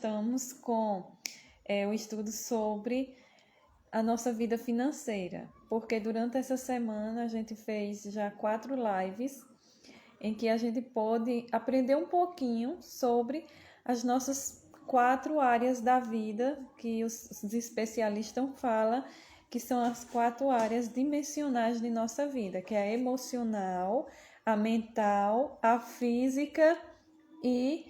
estamos com o estudo sobre a nossa vida financeira, porque durante essa semana a gente fez já 4 lives em que a gente pôde aprender um pouquinho sobre as nossas 4 áreas da vida que os especialistas falam, que são as 4 áreas dimensionais de nossa vida, que é a emocional, a mental, a física e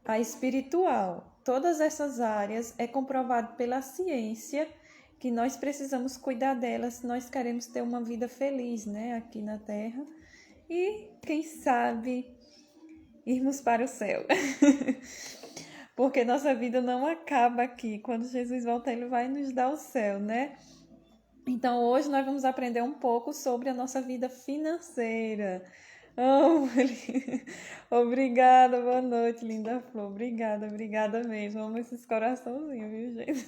a espiritual. Todas essas áreas é comprovado pela ciência que nós precisamos cuidar delas se nós queremos ter uma vida feliz, né, aqui na Terra. E, quem sabe, irmos para o céu. Porque nossa vida não acaba aqui. Quando Jesus voltar, Ele vai nos dar o céu, né? Então, hoje nós vamos aprender um pouco sobre a nossa vida financeira. Oh, obrigada, boa noite, linda Flor. Obrigada mesmo. Amo esses coraçãozinhos, viu, gente?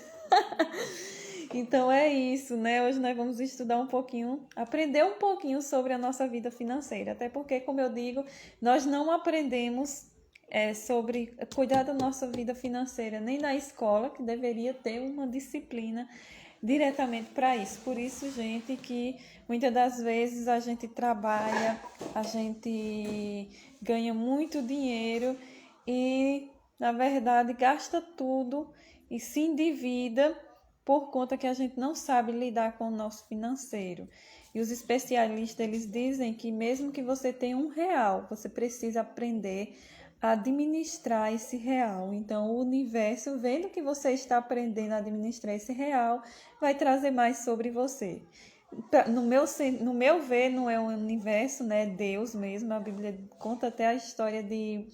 Então é isso, né? Hoje nós vamos estudar um pouquinho, aprender um pouquinho sobre a nossa vida financeira. Até porque, como eu digo, nós não aprendemos sobre cuidar da nossa vida financeira nem na escola, que deveria ter uma disciplina diretamente para isso. Por isso, gente, que muitas das vezes a gente trabalha, a gente ganha muito dinheiro e, na verdade, gasta tudo e se endivida por conta que a gente não sabe lidar com o nosso financeiro. E os especialistas, eles dizem que mesmo que você tenha R$1, você precisa aprender a administrar esse real. Então, o universo, vendo que você está aprendendo a administrar esse real, vai trazer mais sobre você. No meu ver, não é o universo, né? Deus mesmo. A Bíblia conta até a história de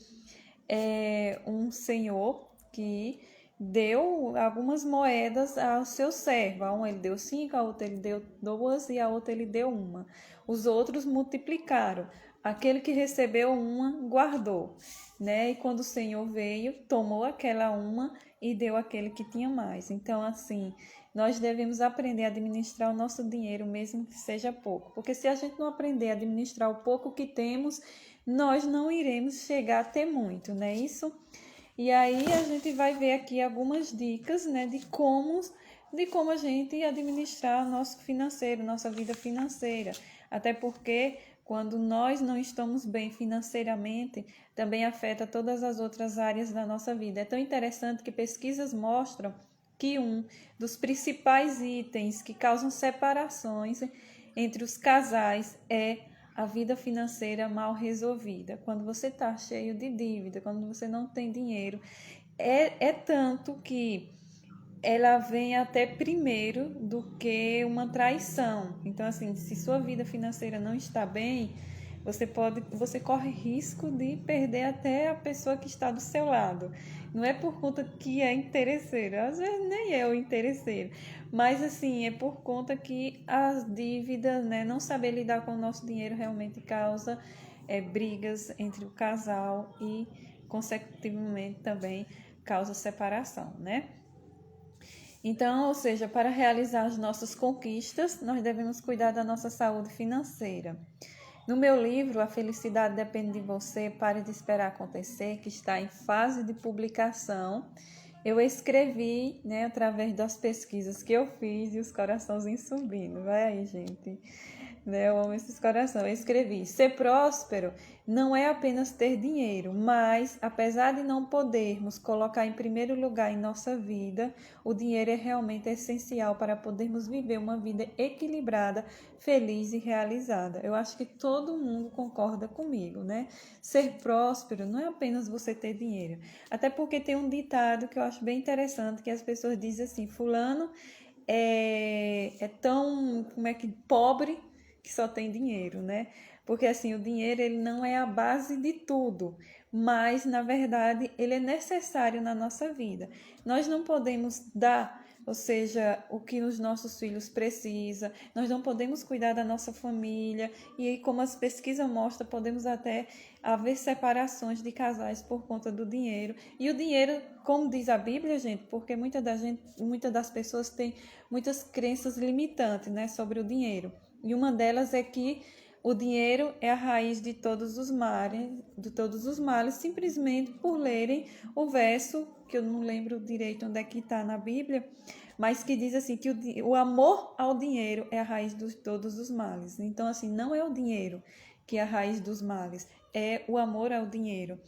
um senhor que deu algumas moedas ao seu servo. A um ele deu 5, a outra ele deu 2 e a outra ele deu 1. Os outros multiplicaram. Aquele que recebeu 1 guardou, né? E quando o Senhor veio, tomou aquela 1 e deu àquele que tinha mais. Então, assim, nós devemos aprender a administrar o nosso dinheiro, mesmo que seja pouco. Porque se a gente não aprender a administrar o pouco que temos, nós não iremos chegar a ter muito, né? Isso. E aí a gente vai ver aqui algumas dicas, né, de como a gente administrar o nosso financeiro, nossa vida financeira. Até porque quando nós não estamos bem financeiramente, também afeta todas as outras áreas da nossa vida. É tão interessante que pesquisas mostram que um dos principais itens que causam separações entre os casais é a vida financeira mal resolvida. Quando você está cheio de dívida, quando você não tem dinheiro, é tanto que ela vem até primeiro do que uma traição. Então, assim, se sua vida financeira não está bem, você corre risco de perder até a pessoa que está do seu lado. Não é por conta que é interesseiro, às vezes nem é o interesseiro, mas assim, é por conta que as dívidas, né, não saber lidar com o nosso dinheiro realmente causa brigas entre o casal e, consecutivamente, também causa separação, né? Então, ou seja, para realizar as nossas conquistas, nós devemos cuidar da nossa saúde financeira. No meu livro, A Felicidade Depende de Você, Pare de Esperar Acontecer, que está em fase de publicação, eu escrevi, né, através das pesquisas que eu fiz e os coraçãozinhos subindo. Vai aí, gente. Eu amo esses corações. Eu escrevi: ser próspero não é apenas ter dinheiro, mas, apesar de não podermos colocar em primeiro lugar em nossa vida, o dinheiro é realmente essencial para podermos viver uma vida equilibrada, feliz e realizada. Eu acho que todo mundo concorda comigo, né? Ser próspero não é apenas você ter dinheiro. Até porque tem um ditado que eu acho bem interessante, que as pessoas dizem assim: fulano é tão, pobre que só tem dinheiro, né? Porque assim, o dinheiro ele não é a base de tudo, mas na verdade ele é necessário na nossa vida. Nós não podemos dar, ou seja, o que os nossos filhos precisam, nós não podemos cuidar da nossa família e como as pesquisas mostram, podemos até haver separações de casais por conta do dinheiro. E o dinheiro, como diz a Bíblia, gente, porque muitas das pessoas têm muitas crenças limitantes, né, sobre o dinheiro. E uma delas é que o dinheiro é a raiz de todos os males, simplesmente por lerem o verso que eu não lembro direito onde é que está na Bíblia, mas que diz assim que o amor ao dinheiro é a raiz de todos os males. Então, assim, não é o dinheiro que é a raiz dos males, é o amor ao dinheiro.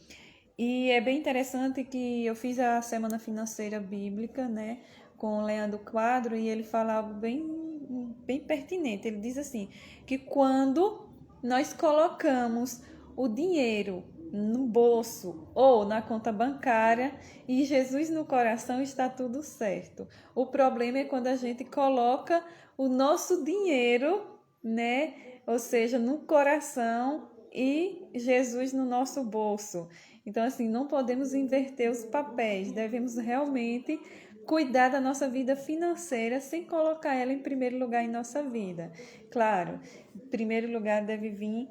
E é bem interessante que eu fiz a Semana Financeira Bíblica, né, com o Leandro Quadro, e ele fala algo bem pertinente. Ele diz assim, que quando nós colocamos o dinheiro no bolso ou na conta bancária e Jesus no coração, está tudo certo. O problema é quando a gente coloca o nosso dinheiro, né, ou seja, no coração e Jesus no nosso bolso. Então, assim, não podemos inverter os papéis, devemos realmente cuidar da nossa vida financeira sem colocar ela em primeiro lugar em nossa vida. Claro, em primeiro lugar deve vir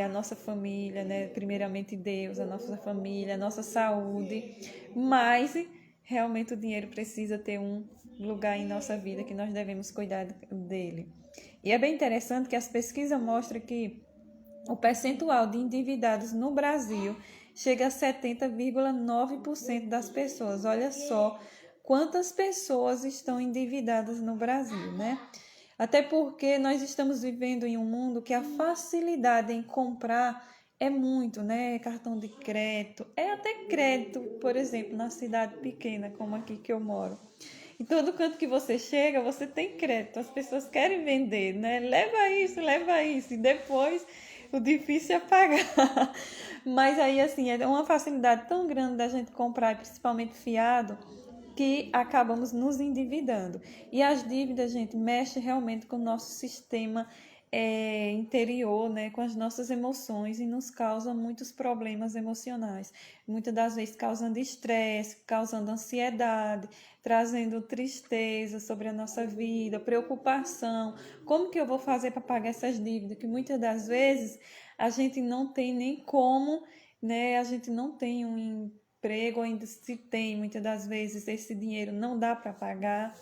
a nossa família, né? Primeiramente Deus, a nossa família, a nossa saúde, mas realmente o dinheiro precisa ter um lugar em nossa vida que nós devemos cuidar dele. E é bem interessante que as pesquisas mostram que o percentual de endividados no Brasil chega a 70,9% das pessoas. Olha só quantas pessoas estão endividadas no Brasil, né? Até porque nós estamos vivendo em um mundo que a facilidade em comprar é muito, né? Cartão de crédito, é até crédito, por exemplo, na cidade pequena como aqui que eu moro. Em todo canto que você chega, você tem crédito. As pessoas querem vender, né? Leva isso. E depois o difícil é pagar. Mas aí, assim, é uma facilidade tão grande da gente comprar, principalmente fiado, que acabamos nos endividando. E as dívidas, gente, mexem realmente com o nosso sistema interior, né, com as nossas emoções e nos causam muitos problemas emocionais. Muitas das vezes causando estresse, causando ansiedade, trazendo tristeza sobre a nossa vida, preocupação. Como que eu vou fazer para pagar essas dívidas? Que muitas das vezes a gente não tem nem como, né? A gente não tem um emprego, ainda se tem, muitas das vezes esse dinheiro não dá para pagar.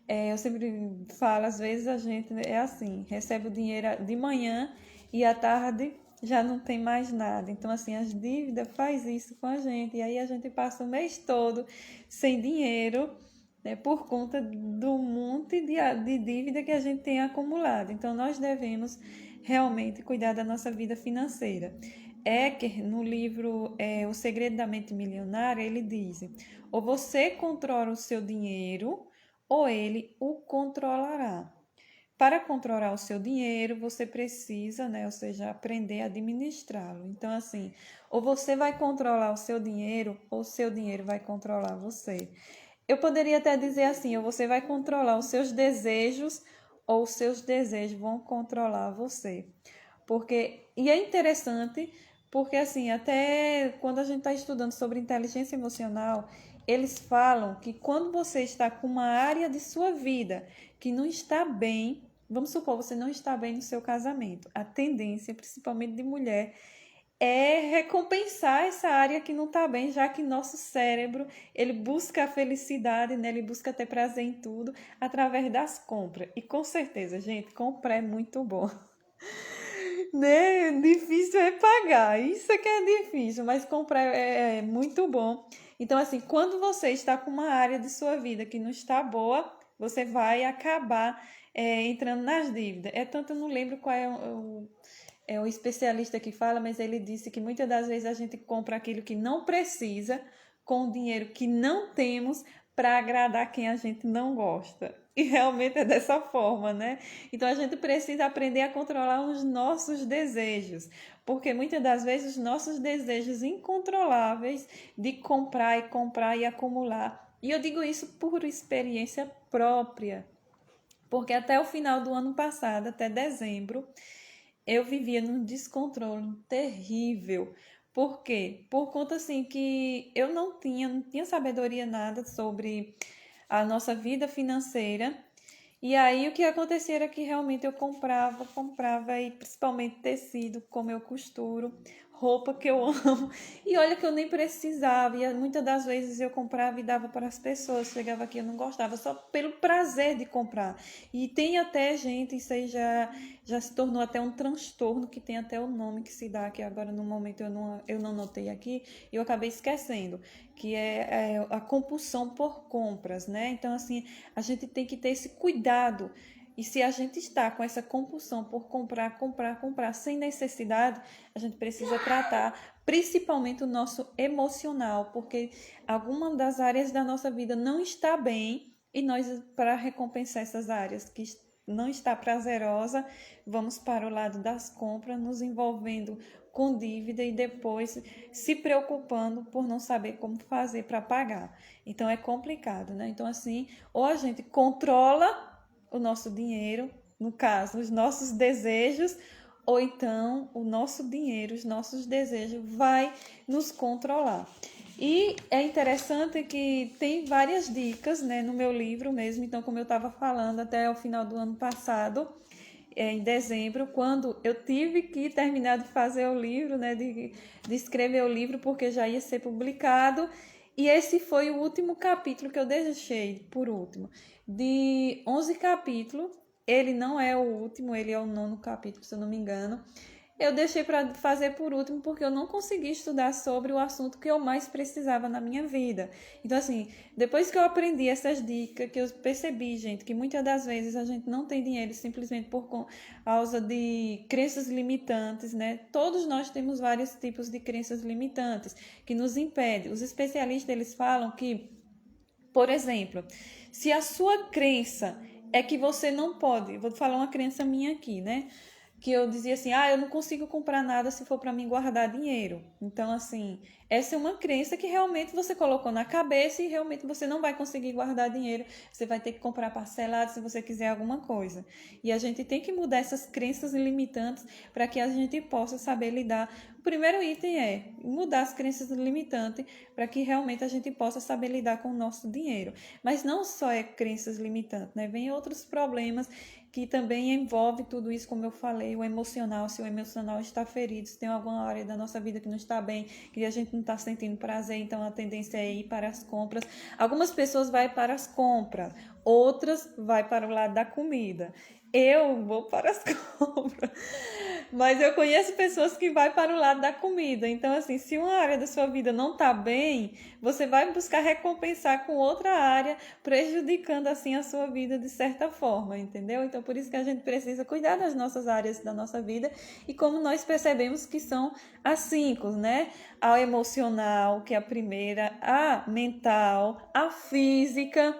Eu sempre falo, às vezes a gente é assim, recebe o dinheiro de manhã e à tarde já não tem mais nada. Então, assim, as dívidas faz isso com a gente. E aí a gente passa o mês todo sem dinheiro, né, por conta do monte de dívida que a gente tem acumulado. Então, nós devemos realmente cuidar da nossa vida financeira. Ecker, no livro O Segredo da Mente Milionária, ele diz: ou você controla o seu dinheiro, ou ele o controlará. Para controlar o seu dinheiro, você precisa, né, ou seja, aprender a administrá-lo. Então, assim, ou você vai controlar o seu dinheiro, ou o seu dinheiro vai controlar você. Eu poderia até dizer assim, ou você vai controlar os seus desejos, ou os seus desejos vão controlar você. E é interessante, porque assim, até quando a gente está estudando sobre inteligência emocional, eles falam que quando você está com uma área de sua vida que não está bem, vamos supor, você não está bem no seu casamento, a tendência, principalmente de mulher, é recompensar essa área que não está bem, já que nosso cérebro, ele busca a felicidade, né? Ele busca ter prazer em tudo através das compras. E com certeza, gente, comprar é muito bom. Né? Difícil é pagar, isso é que é difícil, mas comprar é muito bom. Então, assim, quando você está com uma área de sua vida que não está boa, você vai acabar entrando nas dívidas. Tanto eu não lembro qual é o especialista que fala, mas ele disse que muitas das vezes a gente compra aquilo que não precisa com o dinheiro que não temos para agradar quem a gente não gosta. E realmente é dessa forma, né? Então a gente precisa aprender a controlar os nossos desejos, porque muitas das vezes os nossos desejos incontroláveis de comprar e acumular. E eu digo isso por experiência própria, porque até o final do ano passado, até dezembro, eu vivia num descontrole terrível. Por quê? Por conta assim que eu não tinha sabedoria nada sobre a nossa vida financeira. E aí o que acontecia era que realmente eu comprava e principalmente tecido, como eu costuro, roupa que eu amo. E olha que eu nem precisava. E muitas das vezes eu comprava e dava para as pessoas. Chegava aqui, eu não gostava, só pelo prazer de comprar. E tem até gente, isso aí já se tornou até um transtorno, que tem até o nome que se dá, que agora no momento eu não notei aqui, e eu acabei esquecendo, que é a compulsão por compras, né? Então, assim, a gente tem que ter esse cuidado. E se a gente está com essa compulsão por comprar sem necessidade, a gente precisa tratar principalmente o nosso emocional, porque alguma das áreas da nossa vida não está bem e nós, para recompensar essas áreas que não está prazerosa, vamos para o lado das compras, nos envolvendo com dívida e depois se preocupando por não saber como fazer para pagar. Então é complicado, né? Então, assim, ou a gente controla o nosso dinheiro, no caso, os nossos desejos, ou então o nosso dinheiro, os nossos desejos vai nos controlar. E é interessante que tem várias dicas, né, no meu livro mesmo. Então, como eu estava falando, até o final do ano passado, em dezembro, quando eu tive que terminar de fazer o livro, né, de escrever o livro, porque já ia ser publicado. E esse foi o último capítulo que eu deixei, por último. De 11 capítulos, ele não é o último, ele é o 9º capítulo, se eu não me engano. Eu deixei para fazer por último porque eu não consegui estudar sobre o assunto que eu mais precisava na minha vida. Então, assim, depois que eu aprendi essas dicas, que eu percebi, gente, que muitas das vezes a gente não tem dinheiro simplesmente por causa de crenças limitantes, né? Todos nós temos vários tipos de crenças limitantes que nos impedem. Os especialistas, eles falam que, por exemplo, se a sua crença é que você não pode, vou falar uma crença minha aqui, né? Que eu dizia assim, eu não consigo comprar nada se for para mim guardar dinheiro. Então, assim, essa é uma crença que realmente você colocou na cabeça e realmente você não vai conseguir guardar dinheiro. Você vai ter que comprar parcelado se você quiser alguma coisa. E a gente tem que mudar essas crenças limitantes para que a gente possa saber lidar. O primeiro item é mudar as crenças limitantes para que realmente a gente possa saber lidar com o nosso dinheiro. Mas não só é crenças limitantes, né? Vem outros problemas que também envolve tudo isso, como eu falei, o emocional. Se o emocional está ferido, se tem alguma área da nossa vida que não está bem, que a gente não está sentindo prazer, então a tendência é ir para as compras. Algumas pessoas vão para as compras, outras vão para o lado da comida. Eu vou para as compras, mas eu conheço pessoas que vão para o lado da comida. Então, assim, se uma área da sua vida não está bem, você vai buscar recompensar com outra área, prejudicando, assim, a sua vida de certa forma, entendeu? Então, por isso que a gente precisa cuidar das nossas áreas da nossa vida e como nós percebemos que são as 5, né? A emocional, que é a primeira, a mental, a física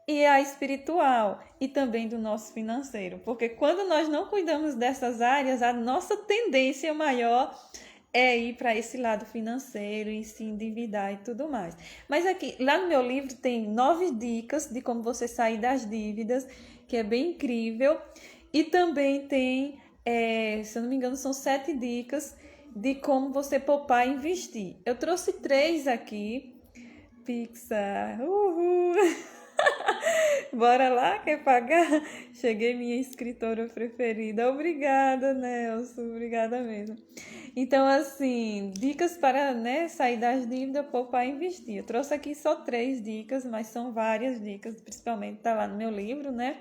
e a espiritual e também do nosso financeiro, porque quando nós não cuidamos dessas áreas, a nossa tendência maior é ir para esse lado financeiro e se endividar e tudo mais. Mas aqui, lá no meu livro tem 9 dicas de como você sair das dívidas, que é bem incrível, e também tem, se eu não me engano, são 7 dicas de como você poupar e investir. Eu trouxe 3 aqui. Pixar, uhul! Bora lá, quer pagar? Cheguei minha escritora preferida. Obrigada, Nelson. Obrigada mesmo. Então, assim, dicas para, né, sair das dívidas, poupar e investir. Eu trouxe aqui só 3 dicas, mas são várias dicas, principalmente tá lá no meu livro, né?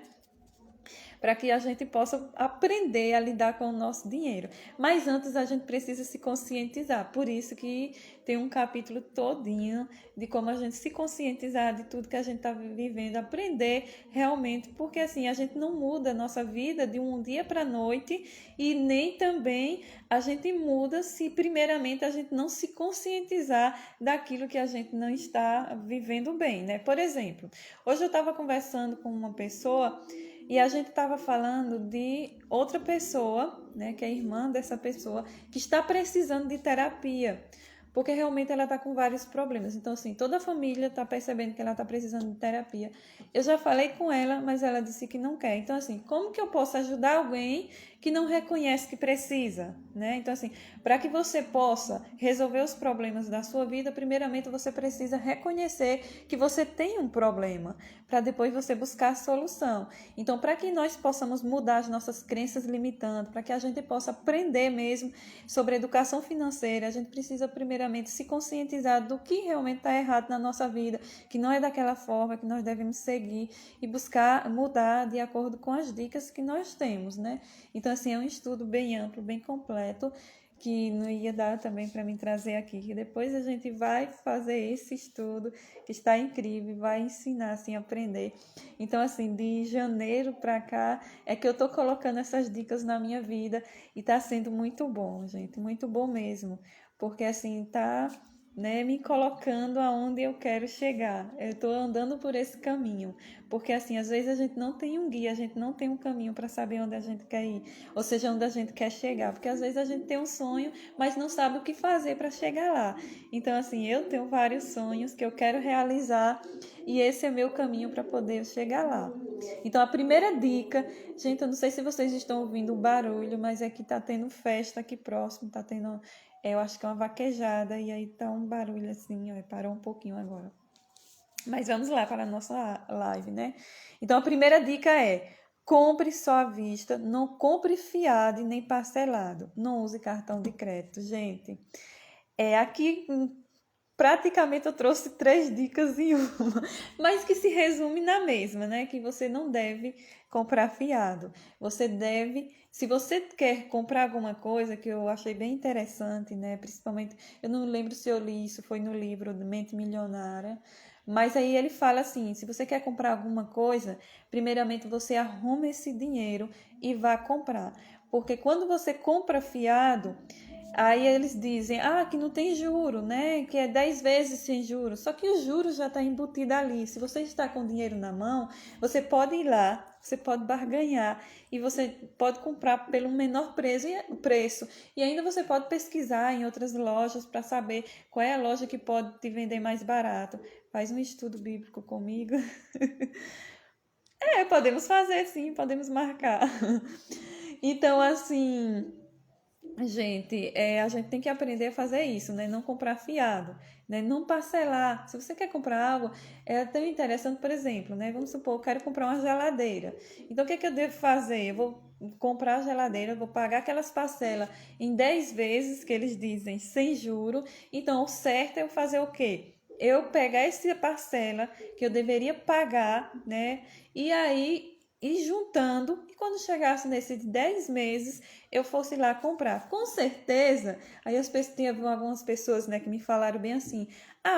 Para que a gente possa aprender a lidar com o nosso dinheiro. Mas antes a gente precisa se conscientizar. Por isso que tem um capítulo todinho de como a gente se conscientizar de tudo que a gente está vivendo, aprender realmente, porque assim, a gente não muda a nossa vida de um dia para a noite e nem também a gente muda se primeiramente a gente não se conscientizar daquilo que a gente não está vivendo bem, né? Por exemplo, hoje eu estava conversando com uma pessoa e a gente estava falando de outra pessoa, né, que é irmã dessa pessoa, que está precisando de terapia, porque realmente ela está com vários problemas. Então, assim, toda a família está percebendo que ela está precisando de terapia. Eu já falei com ela, mas ela disse que não quer. Então, assim, como que eu posso ajudar alguém que não reconhece que precisa, né? Então, assim, para que você possa resolver os problemas da sua vida, primeiramente você precisa reconhecer que você tem um problema, para depois você buscar a solução. Então, para que nós possamos mudar as nossas crenças limitantes, para que a gente possa aprender mesmo sobre educação financeira, a gente precisa primeiramente se conscientizar do que realmente está errado na nossa vida, que não é daquela forma que nós devemos seguir e buscar mudar de acordo com as dicas que nós temos, né? Então, assim, é um estudo bem amplo, bem completo, que não ia dar também para mim trazer aqui, que depois a gente vai fazer esse estudo, que está incrível, vai ensinar, assim, a aprender. Então, assim, de janeiro para cá é que eu tô colocando essas dicas na minha vida e tá sendo muito bom, gente, muito bom mesmo, porque, assim, tá, né, me colocando aonde eu quero chegar. Eu estou andando por esse caminho, porque assim, às vezes a gente não tem um guia, a gente não tem um caminho para saber onde a gente quer ir, ou seja, onde a gente quer chegar, porque às vezes a gente tem um sonho, mas não sabe o que fazer para chegar lá. Então, assim, eu tenho vários sonhos que eu quero realizar e esse é meu caminho para poder chegar lá. Então, a primeira dica, gente, eu não sei se vocês estão ouvindo o barulho, mas é que tá tendo festa aqui próximo, tá tendo, eu acho que é uma vaquejada, e aí tá um barulho assim, ó, parou um pouquinho agora. Mas vamos lá para a nossa live, né? Então, a primeira dica é: compre só à vista, não compre fiado e nem parcelado. Não use cartão de crédito, gente. Aqui praticamente eu trouxe 3 dicas em uma, mas que se resume na mesma, né? Que você não deve comprar fiado. Você deve, se você quer comprar alguma coisa que eu achei bem interessante, né? Principalmente, eu não lembro se eu li isso, foi no livro Mente Milionária, mas aí ele fala assim: se você quer comprar alguma coisa, primeiramente você arruma esse dinheiro e vá comprar. Porque quando você compra fiado, aí eles dizem, que não tem juro, né? Que é 10 vezes sem juros. Só que o juro já está embutido ali. Se você está com dinheiro na mão, você pode ir lá, você pode barganhar e você pode comprar pelo menor preço. E ainda você pode pesquisar em outras lojas para saber qual é a loja que pode te vender mais barato. Faz um estudo bíblico comigo. Podemos fazer sim, podemos marcar. Então, assim, gente, a gente tem que aprender a fazer isso, né? Não comprar fiado, né? Não parcelar. Se você quer comprar algo, é tão interessante, por exemplo, né? Vamos supor, eu quero comprar uma geladeira. Então, o que é que eu devo fazer? Eu vou comprar a geladeira, vou pagar aquelas parcelas em 10 vezes, que eles dizem, sem juro. Então, o certo é eu fazer o quê? Eu pegar essa parcela que eu deveria pagar, né? E aí ir juntando, e quando chegasse nesses 10 meses, eu fosse lá comprar. Com certeza, aí tem algumas pessoas, né, que me falaram bem assim: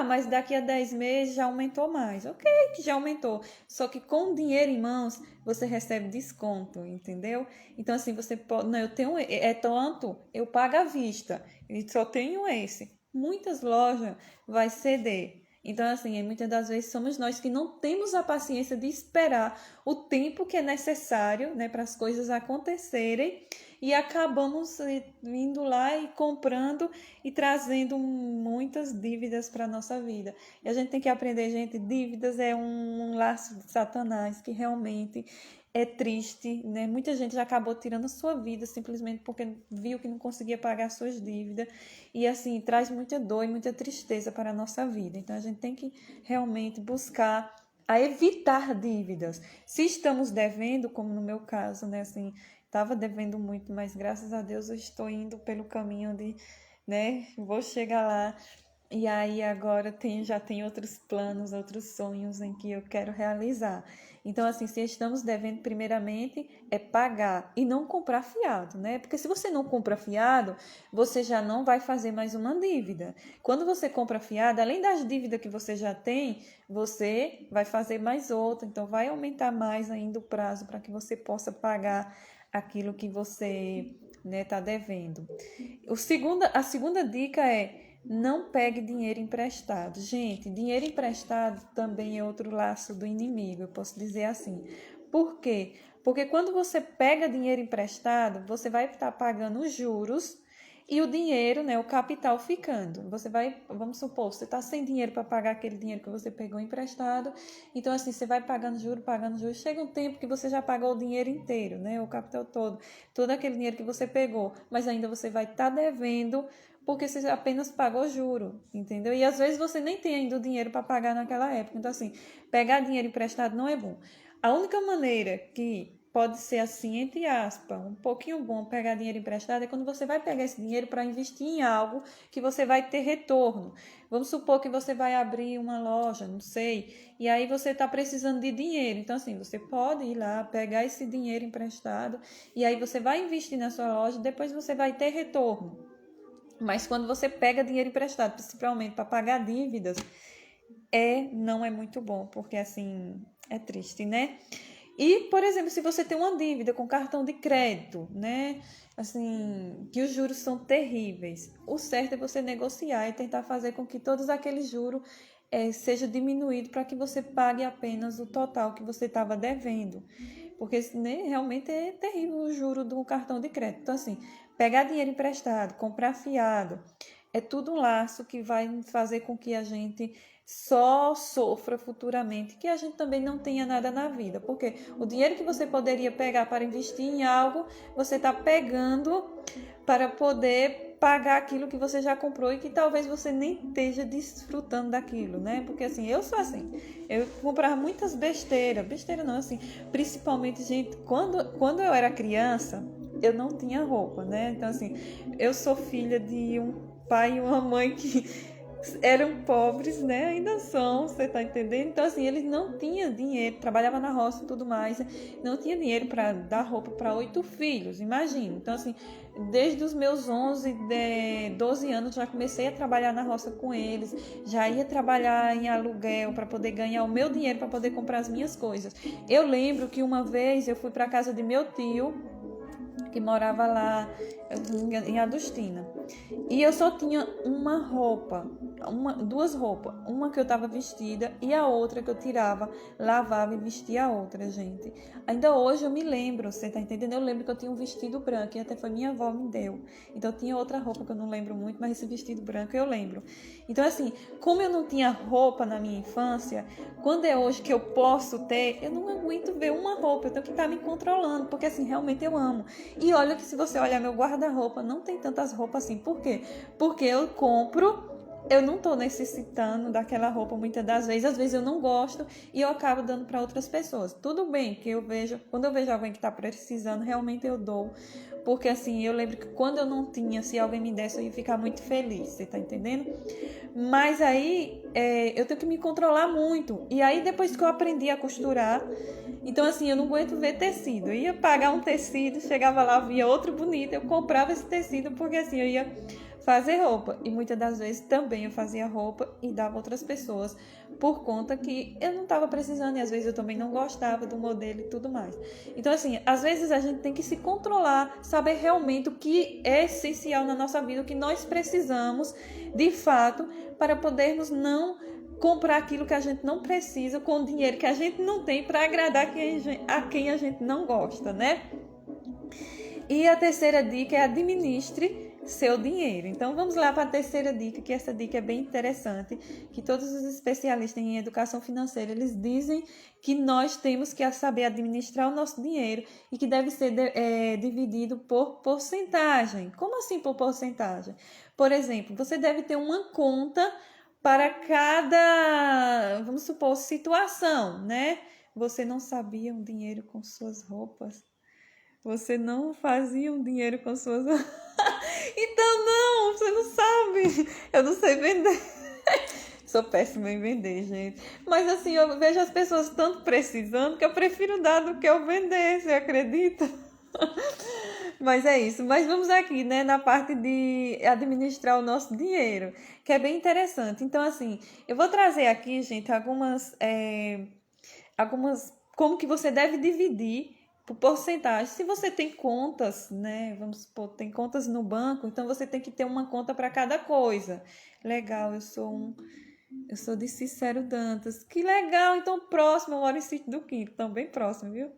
mas daqui a 10 meses já aumentou mais. Ok, que já aumentou. Só que com dinheiro em mãos, você recebe desconto, entendeu? Então, assim, você pode. Não, eu tenho. É tanto, eu pago à vista. E só tenho esse. Muitas lojas vai ceder. Então, assim, muitas das vezes somos nós que não temos a paciência de esperar o tempo que é necessário, né, para as coisas acontecerem, e acabamos indo lá e comprando e trazendo muitas dívidas para a nossa vida. E a gente tem que aprender, gente, dívidas é um laço de Satanás que realmente é triste, né? Muita gente já acabou tirando a sua vida simplesmente porque viu que não conseguia pagar suas dívidas, e assim, traz muita dor e muita tristeza para a nossa vida. Então a gente tem que realmente buscar a evitar dívidas. Se estamos devendo, como no meu caso, né, assim, estava devendo muito, mas graças a Deus eu estou indo pelo caminho de, né, vou chegar lá. E aí agora já tenho outros planos, outros sonhos em que eu quero realizar. Então, assim, se estamos devendo, primeiramente, é pagar e não comprar fiado, né? Porque se você não compra fiado, você já não vai fazer mais uma dívida. Quando você compra fiado, além das dívidas que você já tem, você vai fazer mais outra. Então, vai aumentar mais ainda o prazo para que você possa pagar aquilo que você, né, está devendo. A segunda dica é: não pegue dinheiro emprestado. Gente, dinheiro emprestado também é outro laço do inimigo, eu posso dizer assim. Por quê? Porque quando você pega dinheiro emprestado, você vai estar pagando os juros e o dinheiro, né, o capital ficando. Você vai, vamos supor, você está sem dinheiro para pagar aquele dinheiro que você pegou emprestado, então assim, você vai pagando juros, chega um tempo que você já pagou o dinheiro inteiro, né, o capital todo aquele dinheiro que você pegou, mas ainda você vai estar devendo porque você apenas pagou juro, entendeu? E às vezes você nem tem ainda o dinheiro para pagar naquela época, então assim, pegar dinheiro emprestado não é bom. A única maneira que pode ser assim, entre aspas, um pouquinho bom pegar dinheiro emprestado é quando você vai pegar esse dinheiro para investir em algo que você vai ter retorno. Vamos supor que você vai abrir uma loja, não sei, e aí você está precisando de dinheiro. Então, assim, você pode ir lá, pegar esse dinheiro emprestado e aí você vai investir na sua loja e depois você vai ter retorno. Mas quando você pega dinheiro emprestado, principalmente para pagar dívidas, não é muito bom, porque assim, é triste, né? E, por exemplo, se você tem uma dívida com cartão de crédito, né? Assim, que os juros são terríveis. O certo é você negociar e tentar fazer com que todos aqueles juros seja diminuído para que você pague apenas o total que você estava devendo. Porque né, realmente é terrível o juro do cartão de crédito. Então, assim, pegar dinheiro emprestado, comprar fiado, é tudo um laço que vai fazer com que a gente só sofra futuramente, que a gente também não tenha nada na vida, porque o dinheiro que você poderia pegar para investir em algo, você está pegando para poder pagar aquilo que você já comprou e que talvez você nem esteja desfrutando daquilo, né? Porque assim, eu sou assim, eu comprava muitas besteira não, assim, principalmente, gente, quando eu era criança, eu não tinha roupa, né? Então assim, eu sou filha de um pai e uma mãe que eram pobres, né? Ainda são, você tá entendendo? Então, assim, eles não tinham dinheiro, trabalhava na roça e tudo mais, não tinha dinheiro para dar roupa para 8 filhos, imagina. Então, assim, desde os meus 12 anos já comecei a trabalhar na roça com eles, já ia trabalhar em aluguel para poder ganhar o meu dinheiro para poder comprar as minhas coisas. Eu lembro que uma vez eu fui para casa de meu tio, que morava lá em Adustina. E eu só tinha uma roupa, duas roupas. Uma que eu estava vestida e a outra que eu tirava, lavava e vestia a outra, gente. Ainda hoje eu me lembro, você tá entendendo? Eu lembro que eu tinha um vestido branco e até foi minha avó me deu. Então eu tinha outra roupa que eu não lembro muito, mas esse vestido branco eu lembro. Então assim, como eu não tinha roupa na minha infância, quando é hoje que eu posso ter, eu não aguento ver uma roupa, eu tenho que estar me controlando, porque assim, realmente eu amo. E olha que se você olhar meu guarda-roupa, não tem tantas roupas assim. Por quê? Porque eu compro, eu não estou necessitando daquela roupa muitas das vezes. Às vezes eu não gosto e eu acabo dando para outras pessoas. Tudo bem que eu vejo, quando eu vejo alguém que está precisando, realmente eu dou. Porque assim, eu lembro que quando eu não tinha, se alguém me desse, eu ia ficar muito feliz, você tá entendendo? Mas aí eu tenho que me controlar muito. E aí depois que eu aprendi a costurar, então assim, eu não aguento ver tecido. Eu ia pagar um tecido, chegava lá, via outro bonito, eu comprava esse tecido porque assim, eu ia fazer roupa. E muitas das vezes também eu fazia roupa e dava outras pessoas por conta que eu não estava precisando e às vezes eu também não gostava do modelo e tudo mais. Então assim, às vezes a gente tem que se controlar, saber realmente o que é essencial na nossa vida, o que nós precisamos de fato para podermos não comprar aquilo que a gente não precisa com o dinheiro que a gente não tem para agradar a quem a gente não gosta, né? E a terceira dica é administre seu dinheiro. Então vamos lá para a terceira dica, que essa dica é bem interessante, que todos os especialistas em educação financeira, eles dizem que nós temos que saber administrar o nosso dinheiro e que deve ser dividido por porcentagem. Como assim por porcentagem? Por exemplo, você deve ter uma conta para cada, vamos supor, situação, né? Você não sabia um dinheiro com suas roupas? Você não fazia um dinheiro com suas roupas? Então não, você não sabe. Eu não sei vender. Sou péssima em vender, gente. Mas assim, eu vejo as pessoas tanto precisando que eu prefiro dar do que eu vender, você acredita? Mas é isso. Mas vamos aqui, né, na parte de administrar o nosso dinheiro, que é bem interessante. Então, assim, eu vou trazer aqui, gente, algumas como que você deve dividir por porcentagem. Se você tem contas, né, vamos supor, tem contas no banco, então você tem que ter uma conta para cada coisa. Legal, eu sou de Cícero Dantas. Que legal, então próximo, eu moro em Sítio do Quinto, então bem próximo, viu?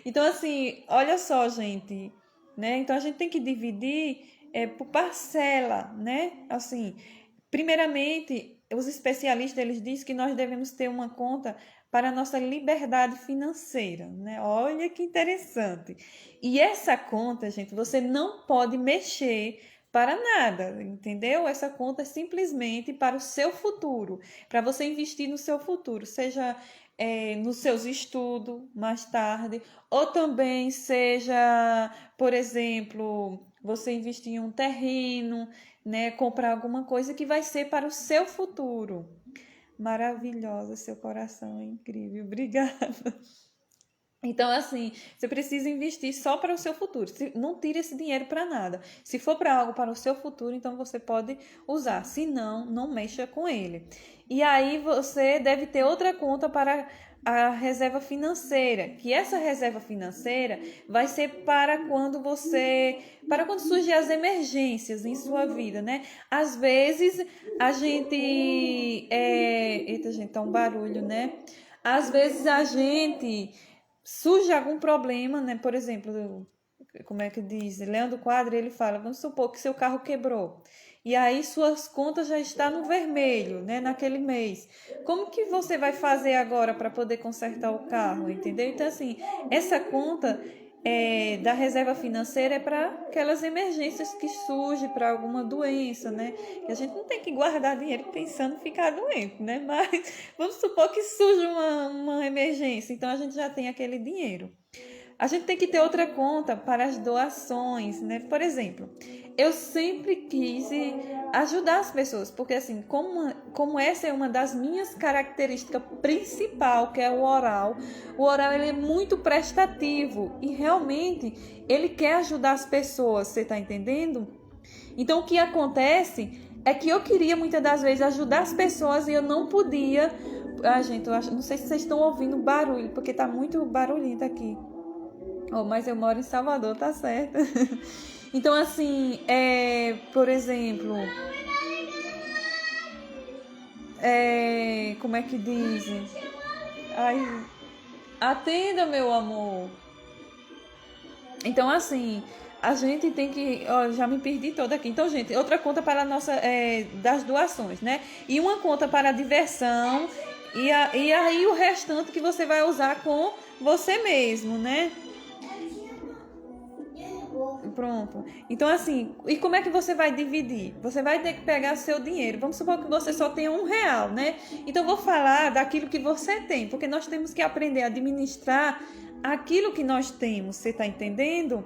Então, assim, olha só, gente, né? Então, a gente tem que dividir por parcela, né? Assim, primeiramente, os especialistas eles dizem que nós devemos ter uma conta para a nossa liberdade financeira, né? Olha que interessante. E essa conta, gente, você não pode mexer para nada, entendeu? Essa conta é simplesmente para o seu futuro, para você investir no seu futuro, seja nos seus estudos mais tarde, ou também seja, por exemplo, você investir em um terreno, né? Comprar alguma coisa que vai ser para o seu futuro. Maravilhosa, seu coração é incrível. Obrigada. Então, assim, você precisa investir só para o seu futuro. Não tire esse dinheiro para nada. Se for para algo para o seu futuro, então você pode usar. Se não, não mexa com ele. E aí você deve ter outra conta para a reserva financeira, que essa reserva financeira vai ser para quando surgem as emergências em sua vida, né? Às vezes a gente, eita, gente, tá um barulho, né? Às vezes a gente surge algum problema, né? Por exemplo, como é que diz? Leandro Quadro, ele fala, vamos supor que seu carro quebrou. E aí suas contas já estão no vermelho, né? Naquele mês. Como que você vai fazer agora para poder consertar o carro, entendeu? Então, assim, essa conta da reserva financeira é para aquelas emergências que surgem para alguma doença, né? Que a gente não tem que guardar dinheiro pensando em ficar doente, né? Mas vamos supor que surge uma emergência, então a gente já tem aquele dinheiro. A gente tem que ter outra conta para as doações, né? Por exemplo, eu sempre quis ajudar as pessoas, porque assim, como essa é uma das minhas características principal, que é o oral ele é muito prestativo e realmente ele quer ajudar as pessoas, você tá entendendo? Então o que acontece é que eu queria muitas das vezes ajudar as pessoas e eu não podia. Ah, gente, não sei se vocês estão ouvindo barulho, porque tá muito barulhento aqui. Oh, mas eu moro em Salvador, tá certo? Então, assim, por exemplo, como é que dizem? Ai, atenda, meu amor. Então, assim, a gente tem que... Ó, já me perdi toda aqui. Então, gente, outra conta para a nossa... das doações, né? E uma conta para a diversão. E aí o restante que você vai usar com você mesmo, né? Pronto. Então, assim, e como é que você vai dividir? Você vai ter que pegar seu dinheiro. Vamos supor que você só tenha R$ 1, né? Então, eu vou falar daquilo que você tem, porque nós temos que aprender a administrar aquilo que nós temos. Você tá entendendo?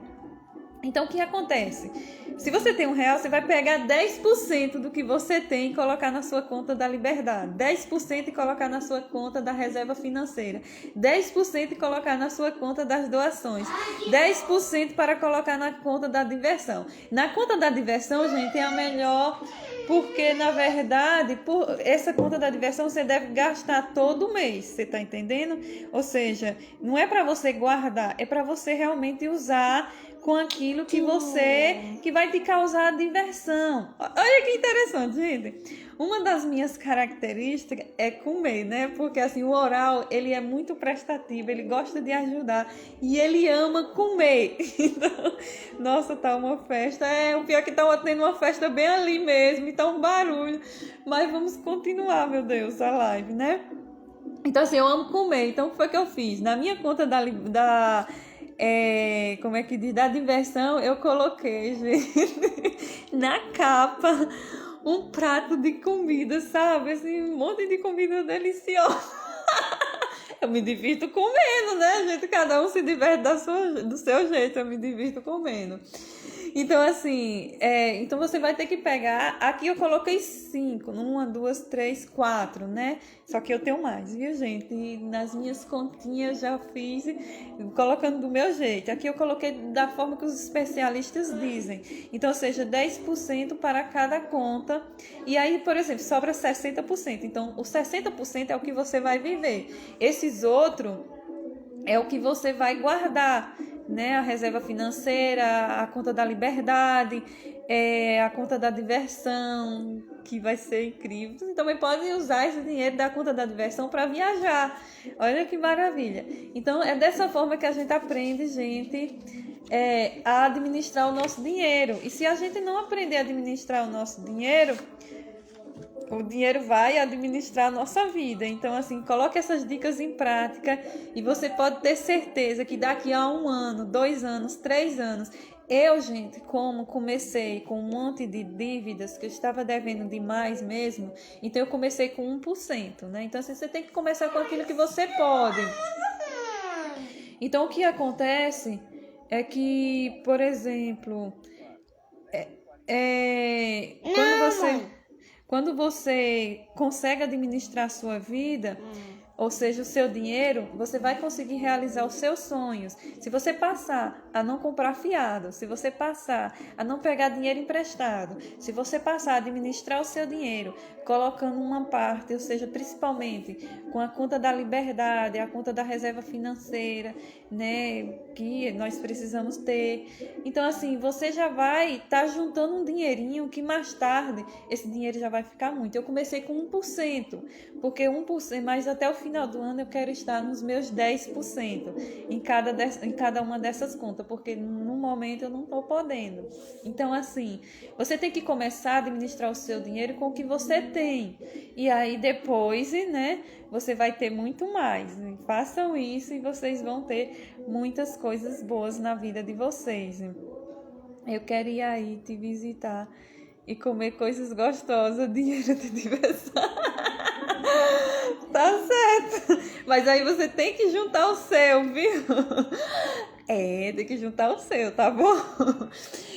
Então, o que acontece? Se você tem R$ 1, você vai pegar 10% do que você tem e colocar na sua conta da liberdade. 10% e colocar na sua conta da reserva financeira. 10% e colocar na sua conta das doações. 10% para colocar na conta da diversão. Na conta da diversão, gente, é a melhor... Porque, na verdade, essa conta da diversão você deve gastar todo mês, você tá entendendo? Ou seja, não é para você guardar, é para você realmente usar com aquilo que vai te causar diversão. Olha que interessante, gente. Uma das minhas características é comer, né? Porque assim, o oral, ele é muito prestativo, ele gosta de ajudar e ele ama comer. Então, nossa, tá uma festa. O pior é que tá tendo uma festa bem ali mesmo, e tá um barulho. Mas vamos continuar, meu Deus, a live, né? Então, assim, eu amo comer. Então, o que foi que eu fiz? Na minha conta como é que diz? Da diversão, eu coloquei, gente, na capa, um prato de comida, sabe? Assim, um monte de comida deliciosa. Eu me divirto comendo, né, gente? Cada um se diverte do seu jeito, eu me divirto comendo. Então, assim, então você vai ter que pegar... Aqui eu coloquei 5, 1, 2, 3, 4, né? Só que eu tenho mais, viu, gente? E nas minhas continhas já fiz colocando do meu jeito. Aqui eu coloquei da forma que os especialistas dizem. Então, ou seja, 10% para cada conta. E aí, por exemplo, sobra 60%. Então, o 60% é o que você vai viver. Esses outros é o que você vai guardar, né? A reserva financeira, a conta da liberdade, a conta da diversão, que vai ser incrível. Você também pode usar esse dinheiro da conta da diversão para viajar. Olha que maravilha. Então, é dessa forma que a gente aprende, gente, a administrar o nosso dinheiro. E se a gente não aprender a administrar o nosso dinheiro, o dinheiro vai administrar a nossa vida. Então, assim, coloque essas dicas em prática e você pode ter certeza que daqui a 1 ano, 2 anos, 3 anos, gente, como comecei com um monte de dívidas que eu estava devendo demais mesmo, então eu comecei com 1%, né? Então, assim, você tem que começar com aquilo que você pode. Então, o que acontece é que, por exemplo, quando você consegue administrar a sua vida, ou seja, o seu dinheiro, você vai conseguir realizar os seus sonhos. Se você passar a não comprar fiado, se você passar a não pegar dinheiro emprestado, se você passar a administrar o seu dinheiro, colocando uma parte, ou seja, principalmente com a conta da liberdade, a conta da reserva financeira, né, que nós precisamos ter. Então, assim, você já vai estar juntando um dinheirinho que mais tarde esse dinheiro já vai ficar muito. Eu comecei com 1%, porque 1%, mas até o final do ano eu quero estar nos meus 10% em cada uma dessas contas, porque no momento eu não estou podendo. Então, assim, você tem que começar a administrar o seu dinheiro com o que você tem. E aí depois, né, você vai ter muito mais. Façam isso e vocês vão ter muitas coisas boas na vida de vocês. Eu quero ir aí te visitar e comer coisas gostosas, dinheiro de diversão. Tá certo. Mas aí você tem que juntar o seu, viu? Tem que juntar o seu, tá bom?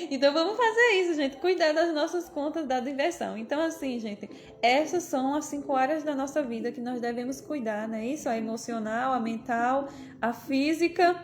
Então vamos fazer isso, gente. Cuidar das nossas contas da diversão. Então, assim, gente, essas são as 5 áreas da nossa vida que nós devemos cuidar, né? Isso, a emocional, a mental, a física,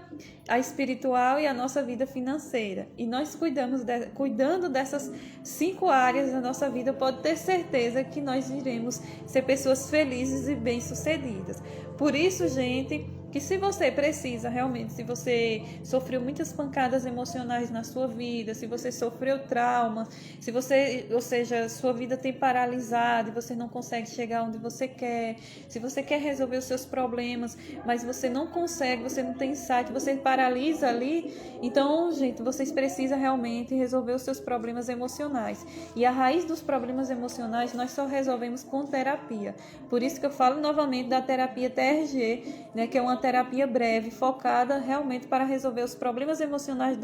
a espiritual e a nossa vida financeira. E nós cuidando dessas 5 áreas da nossa vida, pode ter certeza que nós iremos ser pessoas felizes e bem-sucedidas. Por isso, gente, que se você precisa realmente, se você sofreu muitas pancadas emocionais na sua vida, se você sofreu trauma, se você, ou seja, sua vida tem paralisado e você não consegue chegar onde você quer, se você quer resolver os seus problemas, mas você não consegue, você não tem insight, você paralisa ali, então, gente, vocês precisam realmente resolver os seus problemas emocionais. E a raiz dos problemas emocionais nós só resolvemos com terapia. Por isso que eu falo novamente da terapia TRG, né, que é uma terapia breve, focada realmente para resolver os problemas emocionais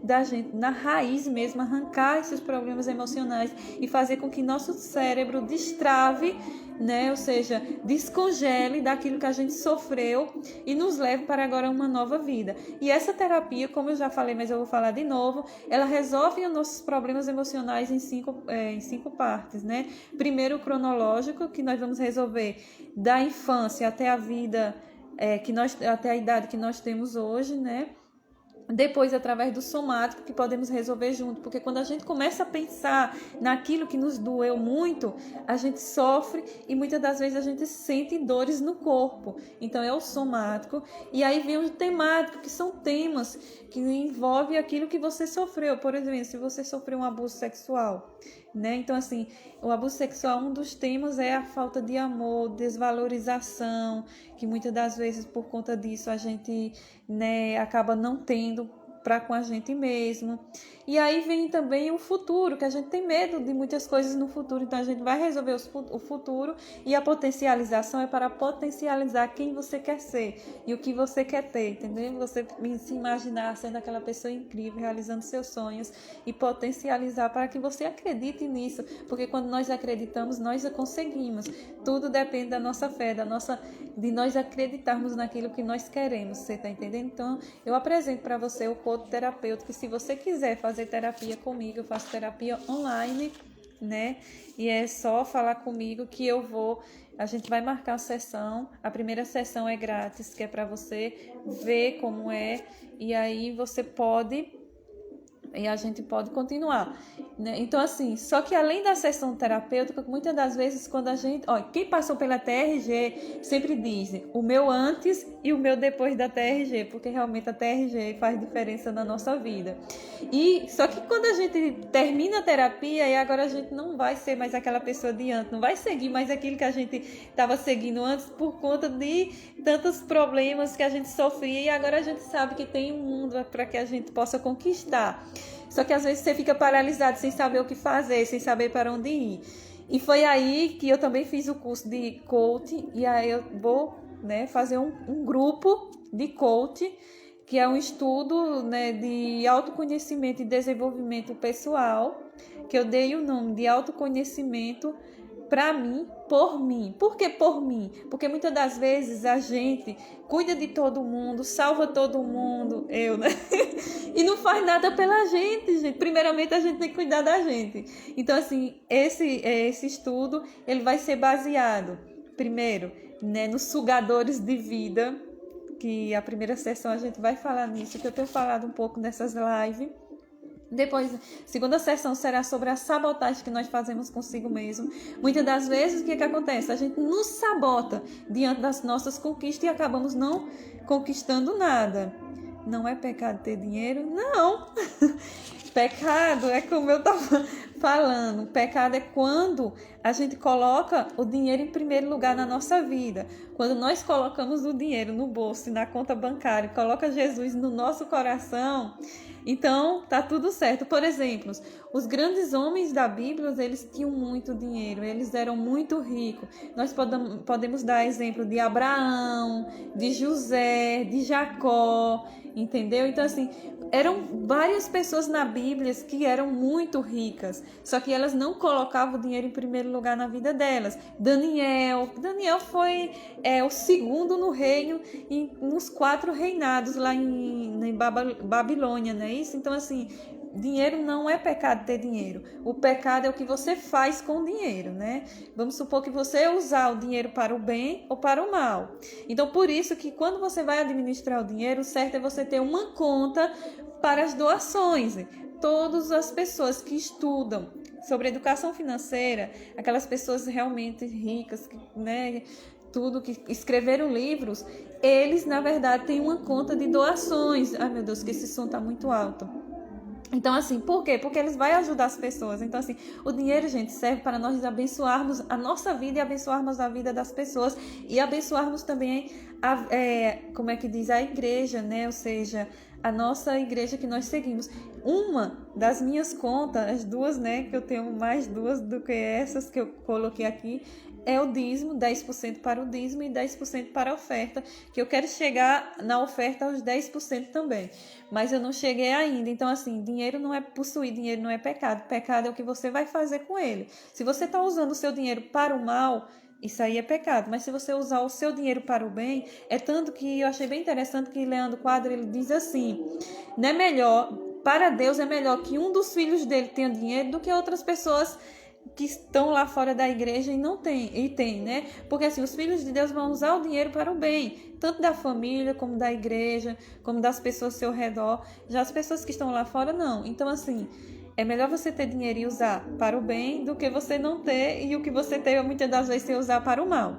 da gente, na raiz mesmo, arrancar esses problemas emocionais e fazer com que nosso cérebro destrave, né, ou seja, descongele daquilo que a gente sofreu e nos leve para agora uma nova vida. E essa terapia, como eu já falei, mas eu vou falar de novo, ela resolve os nossos problemas emocionais em cinco partes, né? Primeiro, o cronológico, que nós vamos resolver da infância até a vida até a idade que nós temos hoje, né? Depois, através do somático, que podemos resolver junto, porque quando a gente começa a pensar naquilo que nos doeu muito, a gente sofre e muitas das vezes a gente sente dores no corpo. Então é o somático. E aí vem o temático, que são temas que envolvem aquilo que você sofreu. Por exemplo, se você sofreu um abuso sexual, né? Então, assim, o abuso sexual, um dos temas é a falta de amor, desvalorização, que muitas das vezes por conta disso a gente, né, acaba não tendo para com a gente mesmo. E aí vem também o futuro, que a gente tem medo de muitas coisas no futuro, então a gente vai resolver o futuro, e a potencialização é para potencializar quem você quer ser e o que você quer ter, entendeu? Você se imaginar sendo aquela pessoa incrível, realizando seus sonhos e potencializar para que você acredite nisso, porque quando nós acreditamos, nós conseguimos. Tudo depende da nossa fé, de nós acreditarmos naquilo que nós queremos, você está entendendo? Então, eu apresento para você o Coach Terapêutico, que se você quiser fazer terapia comigo, eu faço terapia online, né? E é só falar comigo que a gente vai marcar a sessão. A primeira sessão é grátis, que é para você ver como é, e aí você pode, e a gente pode continuar. né? Então, assim, só que além da sessão terapêutica, muitas das vezes, quando a gente... Ó, quem passou pela TRG sempre diz o meu antes e o meu depois da TRG, porque realmente a TRG faz diferença na nossa vida. E só que quando a gente termina a terapia, e agora a gente não vai ser mais aquela pessoa de antes, não vai seguir mais aquilo que a gente estava seguindo antes por conta de tantos problemas que a gente sofria, e agora a gente sabe que tem um mundo para que a gente possa conquistar. Só que às vezes você fica paralisado sem saber o que fazer, sem saber para onde ir. E foi aí que eu também fiz o curso de coaching, e aí eu vou, né, fazer um grupo de coaching, que é um estudo, né, de autoconhecimento e desenvolvimento pessoal, que eu dei o nome de autoconhecimento para mim, por mim. Por que por mim? Porque muitas das vezes a gente cuida de todo mundo, salva todo mundo, eu, né? E não faz nada pela gente. Primeiramente a gente tem que cuidar da gente. Então, assim, esse estudo, ele vai ser baseado, primeiro, né, nos sugadores de vida, que a primeira sessão a gente vai falar nisso, que eu tenho falado um pouco nessas lives. Depois, a segunda sessão será sobre a sabotagem que nós fazemos consigo mesmo. Muitas das vezes, o que acontece? A gente nos sabota diante das nossas conquistas e acabamos não conquistando nada. Não é pecado ter dinheiro? Não! Pecado é como eu estava falando. Pecado é quando a gente coloca o dinheiro em primeiro lugar na nossa vida. Quando nós colocamos o dinheiro no bolso e na conta bancária, coloca Jesus no nosso coração, então tá tudo certo. Por exemplo, os grandes homens da Bíblia, eles tinham muito dinheiro, eles eram muito ricos. Nós podemos dar exemplo de Abraão, de José, de Jacó, entendeu? Então, assim, eram várias pessoas na Bíblia que eram muito ricas, só que elas não colocavam o dinheiro em primeiro lugar na vida delas. Daniel foi o segundo no reino, nos 4 reinados lá em Babilônia, não é isso? Então, assim, dinheiro não é pecado ter dinheiro. O pecado é o que você faz com o dinheiro, né? Vamos supor que você usar o dinheiro para o bem ou para o mal. Então, por isso que quando você vai administrar o dinheiro, o certo é você ter uma conta para as doações. Todas as pessoas que estudam sobre educação financeira, aquelas pessoas realmente ricas, né, tudo que escreveram livros, eles, na verdade, têm uma conta de doações. Ai, meu Deus, que esse som está muito alto. Então, assim, por quê? Porque eles vão ajudar as pessoas. Então, assim, o dinheiro, gente, serve para nós abençoarmos a nossa vida e abençoarmos a vida das pessoas e abençoarmos também, como é que diz, a igreja, né? Ou seja, a nossa igreja que nós seguimos. Uma das minhas contas, as duas, né, que eu tenho mais duas do que essas que eu coloquei aqui, é o dízimo, 10% para o dízimo e 10% para a oferta, que eu quero chegar na oferta aos 10% também, mas eu não cheguei ainda. Então, assim, dinheiro não é possuir, dinheiro não é pecado, pecado é o que você vai fazer com ele. Se você está usando o seu dinheiro para o mal, isso aí é pecado, mas se você usar o seu dinheiro para o bem, é tanto que eu achei bem interessante que Leandro Quadro, ele diz assim, não é melhor, para Deus é melhor que um dos filhos dele tenha dinheiro do que outras pessoas que estão lá fora da igreja e não tem, né? Porque assim, os filhos de Deus vão usar o dinheiro para o bem, tanto da família, como da igreja, como das pessoas ao seu redor. Já as pessoas que estão lá fora, não. Então, assim, é melhor você ter dinheiro e usar para o bem do que você não ter e o que você tem muitas das vezes você usar para o mal.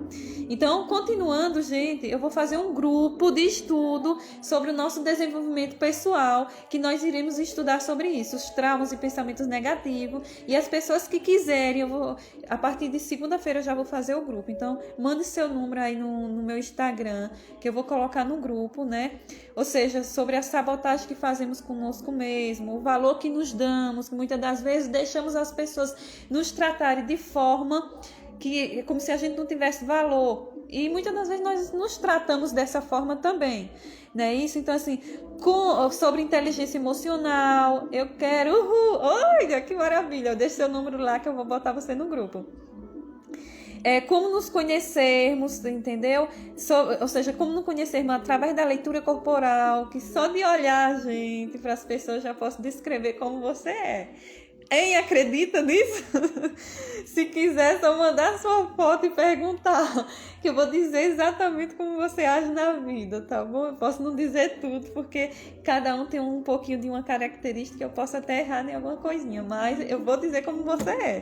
Então, continuando, gente, eu vou fazer um grupo de estudo sobre o nosso desenvolvimento pessoal, que nós iremos estudar sobre isso, os traumas e pensamentos negativos. E as pessoas que quiserem, a partir de segunda-feira eu já vou fazer o grupo. Então, mande seu número aí no meu Instagram, que eu vou colocar no grupo, né? Ou seja, sobre a sabotagem que fazemos conosco mesmo, o valor que nos damos, que muitas das vezes deixamos as pessoas nos tratarem de forma que, como se a gente não tivesse valor. E muitas das vezes nós nos tratamos dessa forma também, né? Isso, então, assim, sobre inteligência emocional, eu quero... Olha, que maravilha! Deixa seu número lá que eu vou botar você no grupo. Como nos conhecermos, entendeu? Ou seja, como nos conhecermos através da leitura corporal, que só de olhar, gente, para as pessoas já posso descrever como você é. Hein, acredita nisso? Se quiser, é só mandar sua foto e perguntar, que eu vou dizer exatamente como você age na vida, tá bom? Eu posso não dizer tudo, porque cada um tem um pouquinho de uma característica, eu posso até errar em alguma coisinha, mas eu vou dizer como você é.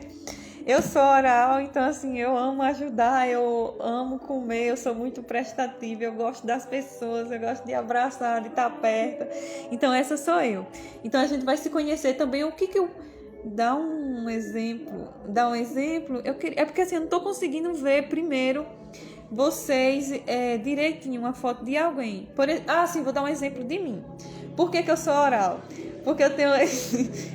Eu sou oral, então assim, eu amo ajudar, eu amo comer, eu sou muito prestativa, eu gosto das pessoas, eu gosto de abraçar, de estar perto. Então essa sou eu. Então a gente vai se conhecer também. O que eu... Dá um exemplo. É porque assim, eu não tô conseguindo ver primeiro vocês direitinho uma foto de alguém. Sim, vou dar um exemplo de mim. Por que eu sou oral? Porque eu tenho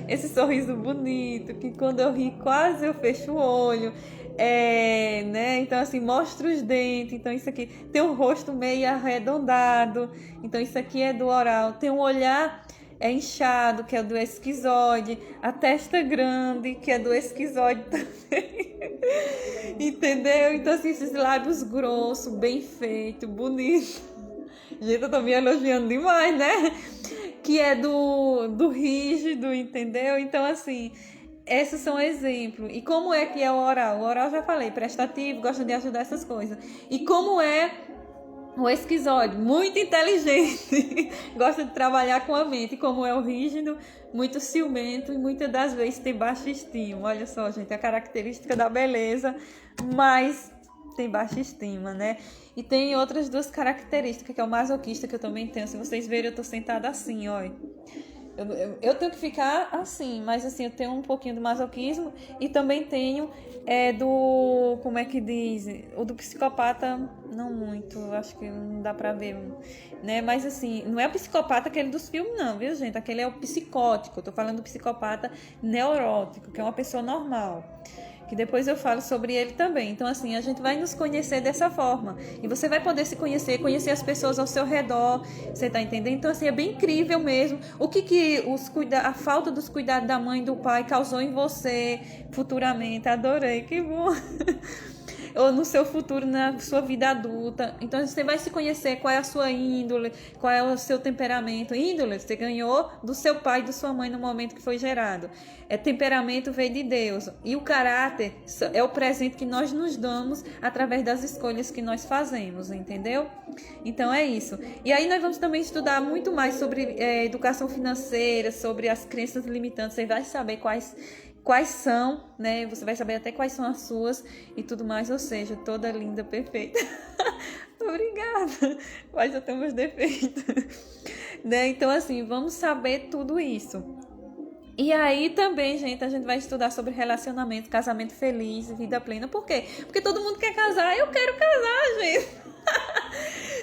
esse sorriso bonito, que quando eu ri quase eu fecho o olho. Né? Então assim, mostra os dentes. Então isso aqui tem um rosto meio arredondado. Então isso aqui é do oral. Tem um olhar inchado, que é do esquizoide, a testa grande, que é do esquizoide também. Entendeu? Então, assim, esses lábios grossos, bem feito, bonito. Gente, eu tô me elogiando demais, né? Que é do rígido, entendeu? Então, assim, esses são exemplos. E como é que é o oral? O oral, já falei, prestativo, gosta de ajudar essas coisas. E como é o esquizoide? Muito inteligente, gosta de trabalhar com a mente. Como é o rígido, muito ciumento e muitas das vezes tem baixa estima. Olha só, gente, a característica da beleza, mas tem baixa estima, né? E tem outras duas características, que é o masoquista, que eu também tenho. Se vocês verem, eu tô sentada assim, ó. Eu tenho que ficar assim, mas assim, eu tenho um pouquinho do masoquismo e também tenho como é que diz? O do psicopata, não muito, acho que não dá pra ver, né? Mas assim, não é o psicopata aquele dos filmes não, viu, gente? Aquele é o psicótico, eu tô falando do psicopata neurótico, que é uma pessoa normal. Que depois eu falo sobre ele também. Então, assim, a gente vai nos conhecer dessa forma. E você vai poder se conhecer as pessoas ao seu redor. Você tá entendendo? Então, assim, é bem incrível mesmo. O que a falta dos cuidados da mãe e do pai causou em você futuramente. Adorei, que bom. Ou no seu futuro, na sua vida adulta. Então você vai se conhecer qual é a sua índole, qual é o seu temperamento. Índole você ganhou do seu pai e da sua mãe no momento que foi gerado. Temperamento veio de Deus. E o caráter é o presente que nós nos damos através das escolhas que nós fazemos, entendeu? Então é isso. E aí nós vamos também estudar muito mais sobre educação financeira, sobre as crenças limitantes. Você vai saber quais são, né? Você vai saber até quais são as suas e tudo mais, ou seja, toda linda, perfeita. Obrigada, mas eu tenho meus defeitos, né? Então, assim, vamos saber tudo isso. E aí também, gente, a gente vai estudar sobre relacionamento, casamento feliz, vida plena. Por quê? Porque todo mundo quer casar, eu quero casar, gente.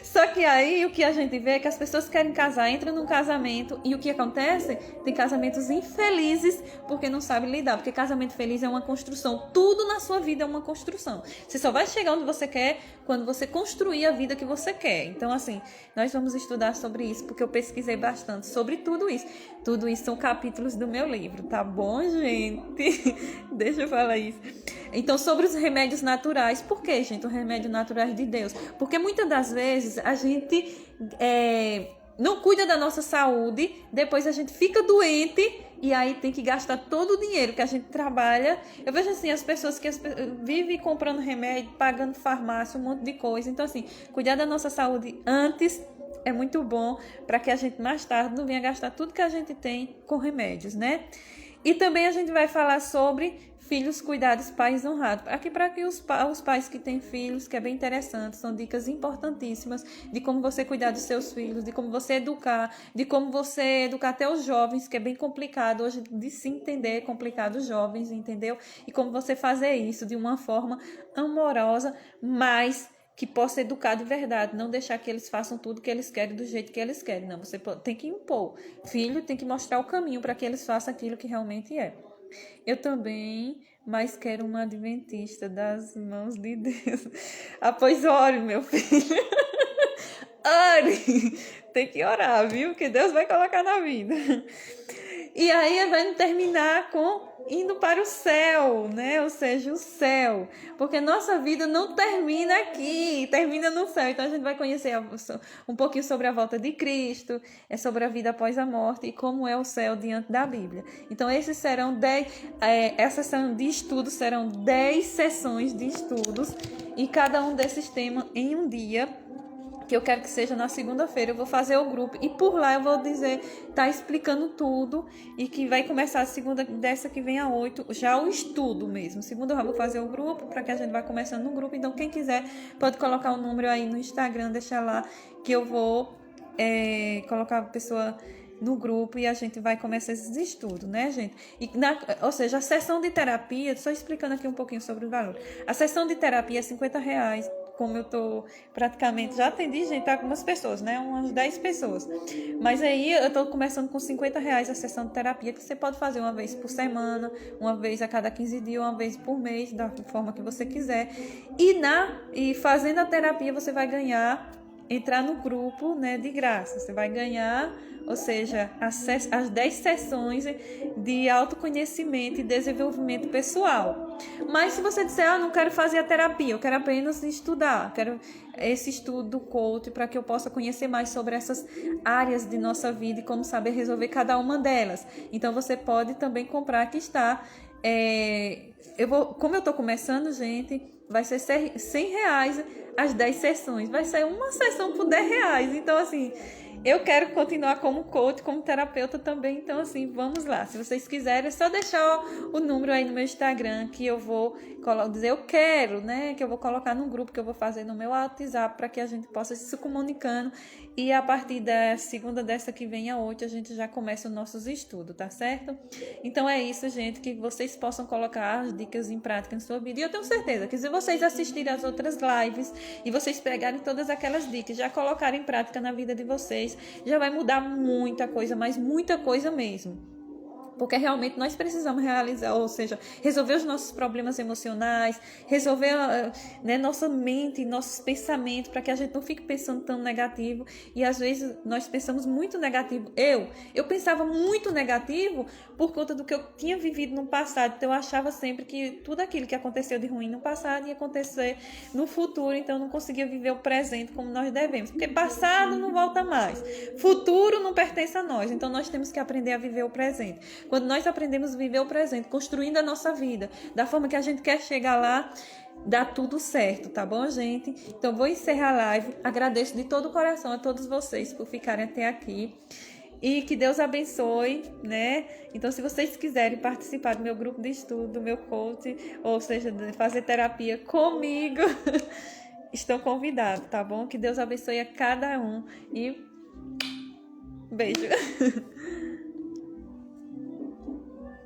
Só que aí o que a gente vê é que as pessoas querem casar, entram num casamento e o que acontece? Tem casamentos infelizes porque não sabem lidar. Porque casamento feliz é uma construção. Tudo na sua vida é uma construção. Você só vai chegar onde você quer quando você construir a vida que você quer. Então, assim, nós vamos estudar sobre isso porque eu pesquisei bastante sobre tudo isso. Tudo isso são capítulos do meu livro, tá bom, gente? Deixa eu falar isso. Então, sobre os remédios naturais. Por que, gente, os remédios naturais de Deus? Porque muitas das vezes a gente não cuida da nossa saúde, depois a gente fica doente e aí tem que gastar todo o dinheiro que a gente trabalha. Eu vejo assim, as pessoas que vivem comprando remédio, pagando farmácia, um monte de coisa. Então, assim, cuidar da nossa saúde antes é muito bom para que a gente mais tarde não venha gastar tudo que a gente tem com remédios, né? E também a gente vai falar sobre filhos cuidados, pais honrados. Aqui para que os pais que têm filhos, que é bem interessante, são dicas importantíssimas de como você cuidar dos seus filhos, de como você educar, de como você educar até os jovens, que é bem complicado hoje de se entender, é complicado os jovens, entendeu? E como você fazer isso de uma forma amorosa, mas que possa educar de verdade, não deixar que eles façam tudo que eles querem do jeito que eles querem. Não, você tem que impor. Filho tem que mostrar o caminho para que eles façam aquilo que realmente é. Eu também, mas quero uma adventista das mãos de Deus. Pois ore, meu filho. Ore. Tem que orar, viu? Que Deus vai colocar na vida. E aí vai terminar com indo para o céu, né? Ou seja, o céu. Porque nossa vida não termina aqui, termina no céu. Então a gente vai conhecer um pouquinho sobre a volta de Cristo, sobre a vida após a morte e como é o céu diante da Bíblia. Então esses serão 10, essa sessão de estudos serão 10 sessões de estudos e cada um desses temas em um dia, que eu quero que seja na segunda-feira, eu vou fazer o grupo e por lá eu vou dizer, tá explicando tudo e que vai começar a segunda, dessa que vem a 8, já o estudo mesmo. Segunda eu já vou fazer o grupo, para que a gente vá começando no grupo, então quem quiser pode colocar o número aí no Instagram, deixar lá que eu vou colocar a pessoa no grupo e a gente vai começar esses estudos, né, gente? Ou seja, a sessão de terapia, só explicando aqui um pouquinho sobre o valor. A sessão de terapia é R$50, como eu tô praticamente, já atendi, gente, algumas pessoas, né? Umas 10 pessoas. Mas aí eu tô começando com R$50 a sessão de terapia, que você pode fazer uma vez por semana, uma vez a cada 15 dias, uma vez por mês, da forma que você quiser. E fazendo a terapia, você vai entrar no grupo, né, de graça. Você vai ganhar, ou seja, as 10 sessões de autoconhecimento e desenvolvimento pessoal. Mas se você disser, não quero fazer a terapia, eu quero apenas estudar, quero esse estudo do coach para que eu possa conhecer mais sobre essas áreas de nossa vida e como saber resolver cada uma delas. Então você pode também comprar, aqui está. Como eu estou começando, gente, vai ser R$100 as 10 sessões. Vai ser uma sessão por R$10. Então, assim, eu quero continuar como coach, como terapeuta também. Então, assim, vamos lá. Se vocês quiserem, é só deixar o número aí no meu Instagram, que eu vou dizer eu quero, né? Que eu vou colocar no grupo que eu vou fazer no meu WhatsApp, para que a gente possa se comunicando. E a partir da segunda, dessa que vem a 8, a gente já começa os nossos estudos, tá certo? Então é isso, gente, que vocês possam colocar as dicas em prática em sua vida. E eu tenho certeza que se vocês assistirem as outras lives e vocês pegarem todas aquelas dicas, já colocarem em prática na vida de vocês, já vai mudar muita coisa, mas muita coisa mesmo. Porque realmente nós precisamos realizar, ou seja, resolver os nossos problemas emocionais, resolver, né, nossa mente, nossos pensamentos, para que a gente não fique pensando tão negativo. E às vezes nós pensamos muito negativo. Eu pensava muito negativo por conta do que eu tinha vivido no passado. Então eu achava sempre que tudo aquilo que aconteceu de ruim no passado ia acontecer no futuro. Então eu não conseguia viver o presente como nós devemos. Porque passado não volta mais. Futuro não pertence a nós. Então nós temos que aprender a viver o presente. Quando nós aprendemos a viver o presente, construindo a nossa vida da forma que a gente quer chegar lá, dá tudo certo, tá bom, gente? Então, vou encerrar a live. Agradeço de todo o coração a todos vocês por ficarem até aqui. E que Deus abençoe, né? Então, se vocês quiserem participar do meu grupo de estudo, do meu coach, ou seja, de fazer terapia comigo, estão convidados, tá bom? Que Deus abençoe a cada um. E beijo!